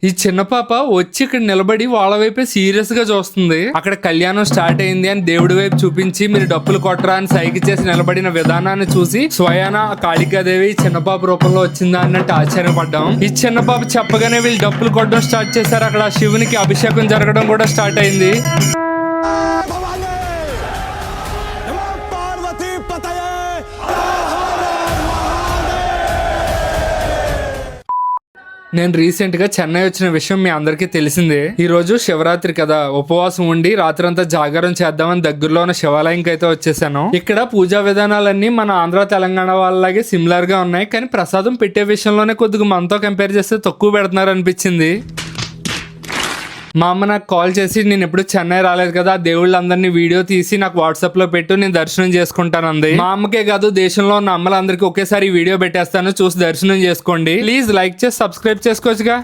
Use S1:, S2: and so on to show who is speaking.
S1: ఈ చిన్న పాప వచ్చి ఇక్కడ నిలబడి వాళ్ళ వైపే సీరియస్ గా చూస్తుంది. అక్కడ కళ్యాణం స్టార్ట్ అయింది అని దేవుడి వైపు చూపించి మీరు డప్పులు కొట్టరా అని సైకి చేసి నిలబడిన విధానాన్ని చూసి స్వయాన కాళికాదేవి చిన్న పాప రూపంలో వచ్చిందా అన్నట్టు ఆశ్చర్యపడ్డాం. ఈ చిన్న పాప చెప్పగానే వీళ్ళు డప్పులు కొట్టడం స్టార్ట్ చేశారు. అక్కడ శివునికి అభిషేకం జరగడం కూడా స్టార్ట్ అయింది. నేను రీసెంట్ గా చెన్నై వచ్చిన విషయం మీ అందరికీ తెలిసిందే. ఈ రోజు శివరాత్రి కదా, ఉపవాసం ఉండి రాత్రంతా జాగారం చేద్దామని దగ్గరలో ఉన్న శివాలయంకి అయితే వచ్చేసాను. ఇక్కడ పూజా విధానాలన్నీ మన ఆంధ్ర తెలంగాణ వాళ్ళలాగే సిమిలర్ గా ఉన్నాయి, కానీ ప్రసాదం పెట్టే విషయంలోనే కొద్దిగా మనతో కంపేర్ చేస్తే తక్కువ పెడుతున్నారు అనిపించింది. మా అమ్మ నాకు కాల్ చేసి నేను ఎప్పుడు చెన్నై రాలేదు కదా, దేవుళ్ళందరినీ వీడియో తీసి నాకు వాట్సాప్ లో పెట్టు, నేను దర్శనం చేసుకుంటాను అంది. మా అమ్మకే కాదు దేశంలో ఉన్న అమ్మలందరికీ ఒకేసారి వీడియో పెట్టేస్తాను, చూసి దర్శనం చేసుకోండి. ప్లీజ్ లైక్ చేసి సబ్స్క్రైబ్ చేసుకోవచ్చుగా.